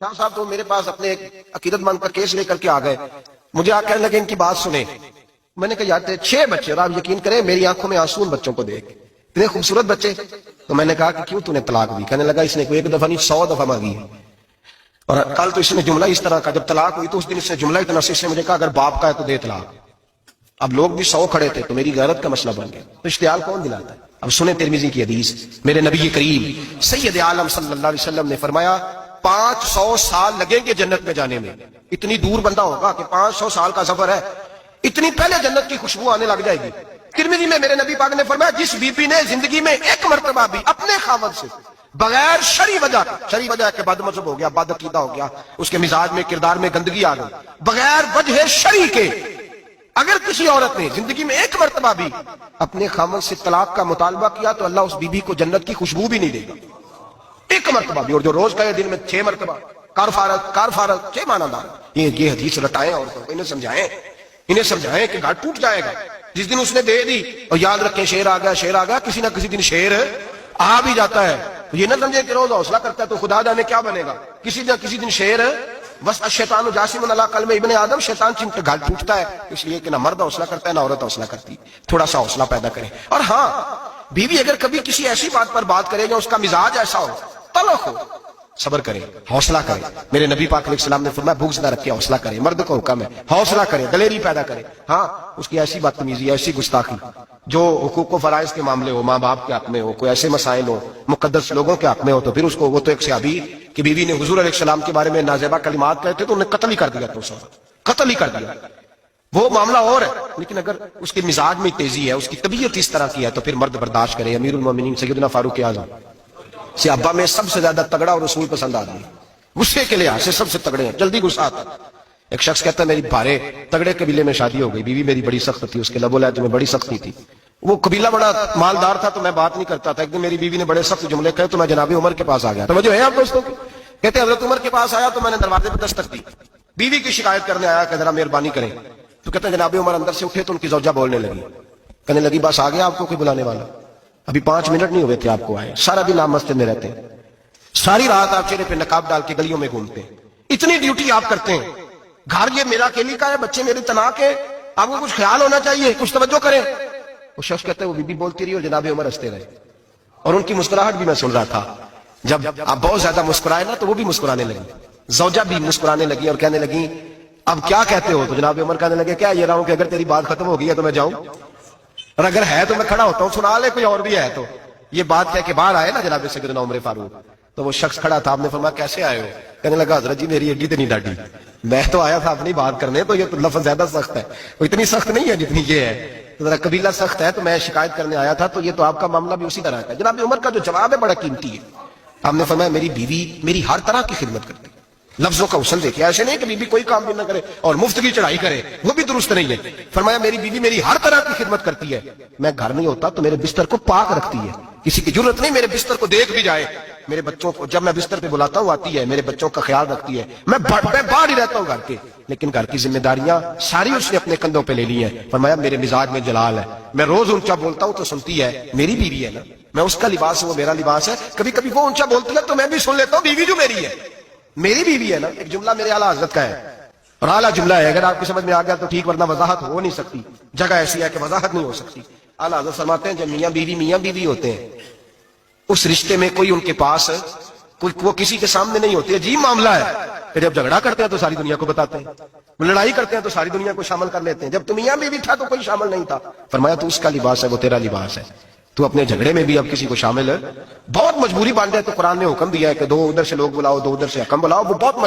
شاہ صاحب تو میرے پاس اپنے ایک عقیدت مند کا کیس لے کر کے آ گئے، مجھے آ کہنے لگے ان کی بات سنیں۔ میں نے کہا یار 6 بچے، اور آپ یقین کریں میری آنکھوں میں آنسو ان بچوں کو دیکھ، اتنے خوبصورت بچے۔ تو میں نے کہا کہ کیوں تو نے طلاق دی؟ کہنے لگا اس نے کوئی 1 دفعہ نہیں 100 دفعہ مانگی ہے۔ اور کل تو اس نے جملہ اس طرح کا، جب طلاق ہوئی تو اس دن اس نے جملہ اتنا سے اس نے مجھے کہا اگر باپ کا ہے تو دے طلاق۔ اب لوگ بھی 100 کھڑے تھے تو میری غیرت کا مسئلہ بن گیا، تو اشتعال کون دلاتا ہے؟ اب سنیں ترمذی کی حدیث، میرے نبی کریم سید عالم صلی اللہ علیہ وسلم نے فرمایا 500 سال لگیں گے جنت میں جانے میں۔ اتنی دور بندہ ہوگا کہ 500 سال کا سفر ہے، اتنی پہلے جنت کی خوشبو آنے لگ جائے گی۔ ترمذی میں میرے نبی پاک نے فرمایا جس بی بی نے زندگی میں ایک مرتبہ بھی اپنے خاوند سے بغیر شرعی وجہ کہ بد مذہب ہو گیا، بد عقیدہ ہو گیا، اس کے مزاج میں کردار میں گندگی آ گئی، بغیر وجہ شرعی کے اگر کسی عورت نے زندگی میں ایک مرتبہ بھی اپنے خاوند سے طلاق کا مطالبہ کیا تو اللہ اس بی بی کو جنت کی خوشبو بھی نہیں دے گا، ایک مرتبہ بھی۔ اور جو روز کہے دن میں 6 مرتبہ کار فارغ 6 معنی دار یہ حدیث رٹائیں عورتوں کو، انہیں سمجھائیں کہ گھر ٹوٹ جائے گا جس دن اس نے دے دی۔ اور یاد رکھیں شیر آ گیا، کسی نہ کسی دن شیر آ بھی جاتا ہے۔ یہ نہ سمجھے کہ روز حوصلہ کرتا ہے تو خدا جانے کیا بنے گا، کسی نہ کسی دن شیر بس الشیطان جاسم علی قلب ابن آدم، شیطان چمٹے گھر ٹوٹتا ہے، اس لیے کہ نہ مرد حوصلہ کرتا ہے نہ عورت حوصلہ کرتی، تھوڑا سا حوصلہ پیدا کرے۔ اور ہاں بیوی اگر کبھی کسی ایسی بات پر بات کرے یا اس کا مزاج ایسا ہو، تلخ ہو، صبر کرے، حوصلہ کرے۔ میرے نبی پاک علیہ السلام نے فرمایا بغض نہ رکھے، حوصلہ کرے، مرد کو حکم ہے حوصلہ کرے، دلیری پیدا کرے۔ ہاں اس کی ایسی بدتمیزی، ایسی گستاخی جو حقوق و فرائض کے معاملے ہو، ماں باپ کے حق میں ہو، کوئی ایسے مسائل ہو مقدس لوگوں کے حق میں ہو، تو پھر اس کو، وہ تو ایک صحابی کی بیوی نے حضور علیہ السلام کے بارے میں نازیبا کلمات کہے تھے تو انہیں قتل ہی کر دیا، قتل ہی کر دیا۔ وہ معاملہ اور ہے، لیکن اگر اس کے مزاج میں تیزی ہے، اس کی طبیعت اس طرح کی ہے تو پھر مرد برداشت کرے۔ امیر المومنین سیدنا فاروق اعظم صحابہ میں سب سے زیادہ تگڑا اور رسول پسند آدمی، غصے کے لحاظ سے سب سے تگڑے ہیں، جلدی غصہ آتا ہے۔ ایک شخص کہتا ہے میری بھارے تگڑے قبیلے میں شادی ہو گئی، بیوی میری بڑی سخت تھی، اس کے لب و لہجے میں بڑی سختی تھی، وہ قبیلہ بڑا مالدار تھا تو میں بات نہیں کرتا تھا۔ ایک دن میری بیوی نے بڑے سخت جملے کہے تو میں جناب عمر کے پاس آ گیا۔ توجہ ہے آپ دوستوں کی؟ کہتے ہیں حضرت عمر کے پاس آیا تو میں نے دروازے پہ دستک دی، بیوی کی شکایت کرنے آیا کہ ذرا مہربانی کریں، تو کہتے ہیں جناب عمر اندر سے اٹھے تو ان کی زوجہ بولنے لگی، کہنے لگی بس آ گیا آپ کو کوئی بلانے والا؟ ابھی 5 منٹ نہیں ہوئے تھے آپ کو آئے، سارا دن آپ مسجد میں رہتے ہیں، ساری رات آپ چہرے پہ نقاب ڈال کے گلیوں میں گھومتے ہیں، اتنی ڈیوٹی آپ کرتے ہیں، گھر یہ میرا اکیلی کا ہے، بچے میرے تنہا کے، آپ کو کچھ خیال ہونا چاہیے، کچھ توجہ کریں۔ وہ شخص کہتا ہے وہ بی بی بولتی رہی اور جناب عمر ہنستے رہے، اور ان کی مسکراہٹ بھی میں سن رہا تھا۔ جب آپ بہت زیادہ مسکرائے نا تو وہ بھی مسکرانے لگی، زوجہ بھی مسکرانے لگی اور کہنے لگی اب کیا کہتے ہو؟ تو جناب عمر کہنے لگے کیا یہ رہا ہوں کہ اگر تیری بات ختم ہو گئی ہے تو میں جاؤں، اور اگر ہے تو میں کھڑا ہوتا ہوں، سنا لے کوئی اور بھی ہے تو۔ یہ بات کہہ کے باہر آئے نا جناب سیدنا عمر فاروق، تو وہ شخص کھڑا تھا، آپ نے فرمایا کیسے آئے ہو؟ کہنے لگا حضرت جی میری اڈی تو نہیں ڈاڈی، میں تو آیا تھا اپنی بات کرنے، تو یہ تو لفظ زیادہ سخت ہے، وہ اتنی سخت نہیں ہے جتنی یہ ہے، تو ذرا قبیلہ سخت ہے تو میں شکایت کرنے آیا تھا، تو یہ تو آپ کا معاملہ بھی اسی طرح کا ہے۔ جناب عمر کا جو جواب ہے بڑا قیمتی ہے، آپ نے فرمایا میری بیوی میری ہر طرح کی خدمت کرتی ہے۔ لفظوں کا حسن دیکھیں، ایسے نہیں کہ بیوی کوئی کام بھی نہ کرے اور مفت کی چڑھائی کرے، وہ بھی درست نہیں ہے۔ فرمایا میری بیوی میری ہر طرح کی خدمت کرتی ہے، میں گھر نہیں ہوتا تو میرے بستر کو پاک رکھتی ہے، کسی کی ضرورت نہیں میرے بستر کو دیکھ بھی جائے، میرے بچوں کو جب میں بستر پہ بلاتا ہوں آتی ہے، میرے بچوں کا خیال رکھتی ہے، میں باہر ہی رہتا ہوں گھر کے، لیکن گھر کی ذمہ داریاں ساری اس نے اپنے کندھوں پہ لے لی ہیں۔ فرمایا میرے مزاج میں جلال ہے، میں روز اونچا بولتا ہوں تو سنتی ہے، میری بیوی ہے نا، میں اس کا لباس ہوں وہ میرا لباس ہے، کبھی کبھی وہ اونچا بولتی ہے تو میں بھی سن لیتا ہوں، بیوی جو میری ہے، میری بیوی ہے نا۔ ایک جملہ میرے اعلیٰ حضرت کا ہے اور اعلیٰ جملہ ہے، اگر آپ کی سمجھ میں آ گیا تو ٹھیک، ورنہ وضاحت ہو نہیں سکتی، جگہ ایسی ہے کہ وضاحت نہیں ہو سکتی۔ اعلیٰ حضرت فرماتے ہیں جب میاں بیوی ہوتے ہیں اس رشتے میں کوئی ان کے پاس وہ کسی کے سامنے نہیں ہوتے، عجیب معاملہ ہے کہ جب جھگڑا کرتے ہیں تو ساری دنیا کو بتاتے ہیں، لڑائی کرتے ہیں تو ساری دنیا کو شامل کر لیتے ہیں، جب تو میاں بیوی تھا تو کوئی شامل نہیں تھا۔ فرمایا تو اس کا لباس ہے وہ تیرا لباس ہے، تو اپنے جھگڑے میں بھی اب کسی کو شامل ہے، بہت مجبوری بن جائے تو قرآن نے حکم دیا ہے کہ 2 ادھر سے لوگ بلاؤ 2 ادھر سے حکم بلاؤ، وہ بہت